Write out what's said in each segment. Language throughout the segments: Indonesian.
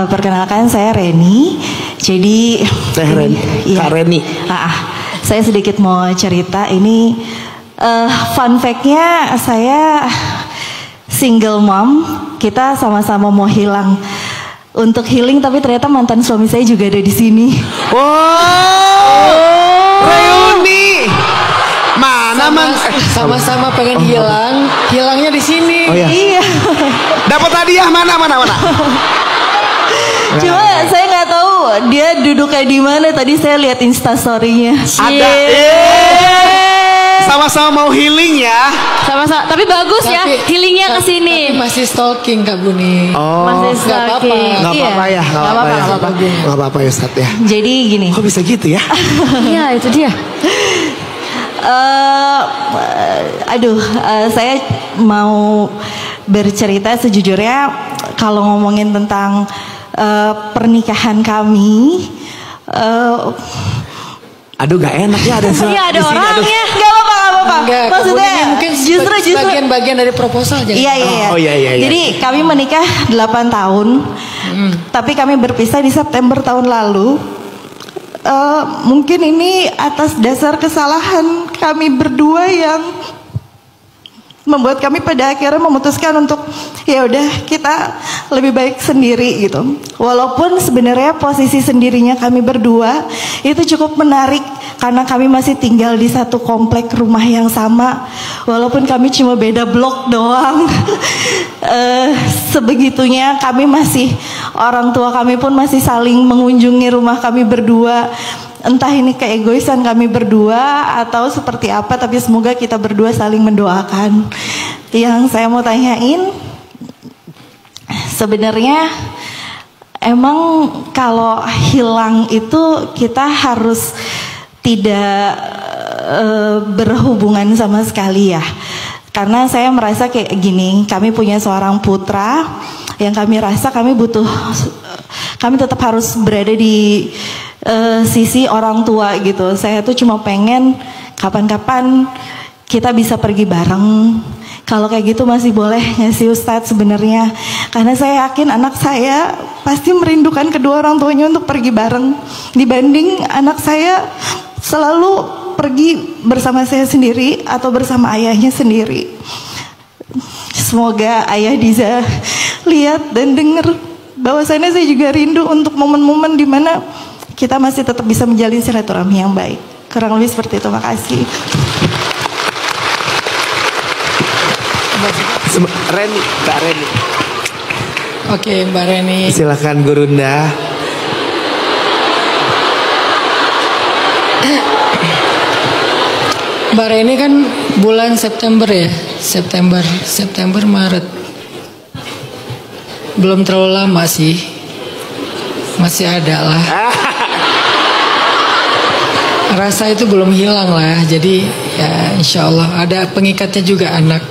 Perkenalkan saya Reni. Jadi Teh Reni, Kak Reni. Saya sedikit mau cerita ini. Fun fact-nya saya single mom. Kita sama-sama mau hilang. Untuk healing, tapi ternyata mantan suami saya juga ada di sini. Reuni. Mana sama-sama pengen hilang, hilangnya di sini. Oh, iya. Iya. Dapat hadiah mana? Cuma saya nggak tahu dia duduknya di mana. Tadi saya lihat Instastory-nya. Ada. Sama-sama mau healing ya. Sama-sama, tapi bagus ya healingnya ke sini. Tapi masih stalking Kak Buni. Masih stalking. Nggak apa-apa ya. Nggak apa-apa ya Ustaz ya. Jadi gini. Kok bisa gitu ya? Iya, itu dia. Saya mau bercerita sejujurnya. Kalau ngomongin tentang pernikahan kami, gak enak ya ada. Iya, ada orangnya. Gak apa-apa. Maksudnya mungkin justru bagian dari proposal aja. Iya. Oh, iya. Jadi kami menikah 8 tahun. Tapi kami berpisah di September tahun lalu. Mungkin ini atas dasar kesalahan kami berdua yang membuat kami pada akhirnya memutuskan untuk ya udah kita lebih baik sendiri gitu. Walaupun sebenarnya posisi sendirinya kami berdua itu cukup menarik karena kami masih tinggal di satu komplek rumah yang sama. Walaupun kami cuma beda blok doang. Sebegitunya kami masih, orang tua kami pun masih saling mengunjungi rumah kami berdua. Entah ini keegoisan kami berdua atau seperti apa, tapi semoga kita berdua saling mendoakan. Yang saya mau tanyain, sebenarnya emang kalau hilang itu kita harus tidak berhubungan sama sekali ya. Karena saya merasa kayak gini, kami punya seorang putra yang kami rasa kami tetap harus berada di sisi orang tua gitu. Saya tuh cuma pengen kapan-kapan kita bisa pergi bareng. Kalau kayak gitu masih boleh nggak sih Ustadz sebenarnya? Karena saya yakin anak saya pasti merindukan kedua orang tuanya untuk pergi bareng, dibanding anak saya selalu pergi bersama saya sendiri atau bersama ayahnya sendiri. Semoga ayah Diza lihat dan dengar bahwasannya saya juga rindu untuk momen-momen dimana kita masih tetap bisa menjalin silaturahmi yang baik. Kurang lebih seperti itu, makasih. Reni, Kak Reni. Oke, Mbak Reni. Silakan Gurunda. Mbak Reni kan bulan September ya, September Maret. Belum terlalu lama sih, masih ada lah. Rasa itu belum hilang lah, jadi ya insya Allah ada pengikatnya juga anak.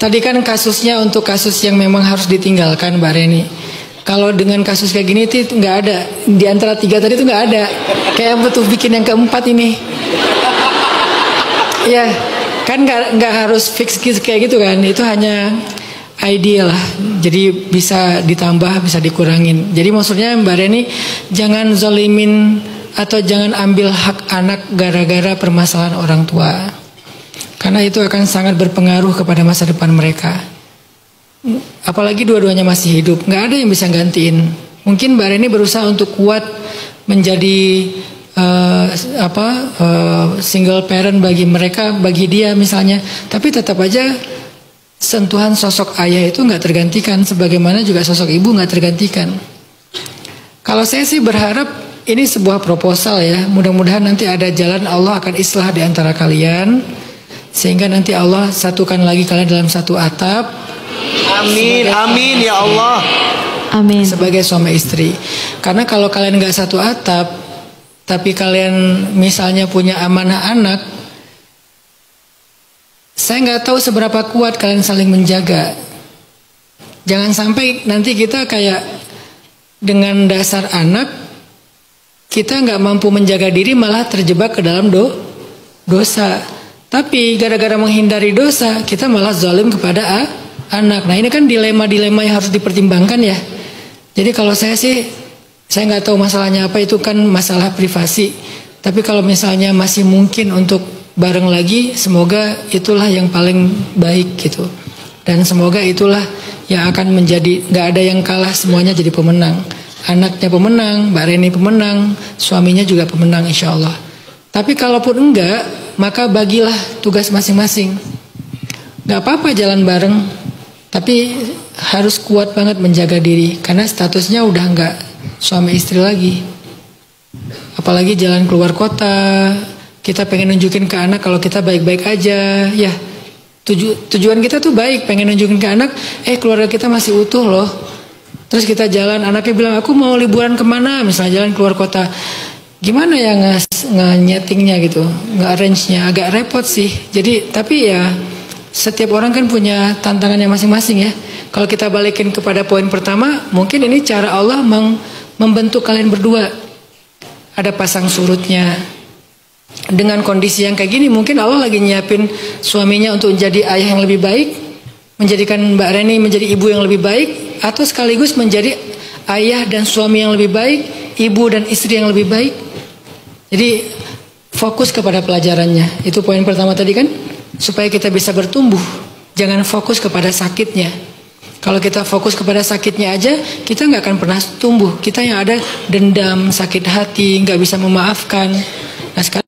Tadi kan kasusnya untuk kasus yang memang harus ditinggalkan Mbak Reni. Kalau dengan kasus kayak gini itu nggak ada, di antara 3 tadi itu nggak ada. Kayak butuh bikin yang keempat ini. Ya, kan nggak harus fix kayak gitu kan. Itu hanya ideal lah. Jadi bisa ditambah, bisa dikurangin. Jadi maksudnya Mbak Reni jangan zolimin atau jangan ambil hak anak gara-gara permasalahan orang tua. Karena itu akan sangat berpengaruh kepada masa depan mereka. Apalagi dua-duanya masih hidup, nggak ada yang bisa gantiin. Mungkin Mbak Reni berusaha untuk kuat menjadi single parent bagi mereka, bagi dia misalnya. Tapi tetap aja sentuhan sosok ayah itu nggak tergantikan, sebagaimana juga sosok ibu nggak tergantikan. Kalau saya sih berharap ini sebuah proposal ya. Mudah-mudahan nanti ada jalan Allah akan islah di antara kalian, sehingga nanti Allah satukan lagi kalian dalam satu atap. Amin, amin ya Allah. Amin. Sebagai suami istri. Karena kalau kalian nggak satu atap, tapi kalian misalnya punya amanah anak, saya nggak tahu seberapa kuat kalian saling menjaga. Jangan sampai nanti kita kayak dengan dasar anak, kita nggak mampu menjaga diri malah terjebak ke dalam dosa. Tapi gara-gara menghindari dosa, kita malah zalim kepada anak. Nah ini kan dilema-dilema yang harus dipertimbangkan ya. Jadi kalau saya sih, saya nggak tahu masalahnya apa, itu kan masalah privasi. Tapi kalau misalnya masih mungkin untuk bareng lagi, semoga itulah yang paling baik gitu. Dan semoga itulah yang akan menjadi, nggak ada yang kalah, semuanya jadi pemenang. Anaknya pemenang, Mbak Reni pemenang, suaminya juga pemenang insya Allah. Tapi kalaupun enggak, maka bagilah tugas masing-masing. Nggak apa-apa jalan bareng, tapi harus kuat banget menjaga diri, karena statusnya udah nggak suami istri lagi. Apalagi jalan keluar kota, kita pengen nunjukin ke anak kalau kita baik-baik aja, ya. Tujuan kita tuh baik, pengen nunjukin ke anak, keluarga kita masih utuh loh. Terus kita jalan, anaknya bilang aku mau liburan kemana, misalnya jalan keluar kota. Gimana ya nge-nyetingnya gitu, nge-arrange-nya, agak repot sih. Jadi tapi ya setiap orang kan punya tantangannya masing-masing ya. Kalau kita balikin kepada poin pertama, mungkin ini cara Allah membentuk kalian berdua. Ada pasang surutnya. Dengan kondisi yang kayak gini, mungkin Allah lagi nyiapin suaminya untuk menjadi ayah yang lebih baik, menjadikan Mbak Reni menjadi ibu yang lebih baik, atau sekaligus menjadi ayah dan suami yang lebih baik, ibu dan istri yang lebih baik. Jadi fokus kepada pelajarannya. Itu poin pertama tadi kan, supaya kita bisa bertumbuh. Jangan fokus kepada sakitnya. Kalau kita fokus kepada sakitnya aja, kita nggak akan pernah tumbuh. Kita yang ada dendam, sakit hati, nggak bisa memaafkan. Nah sekarang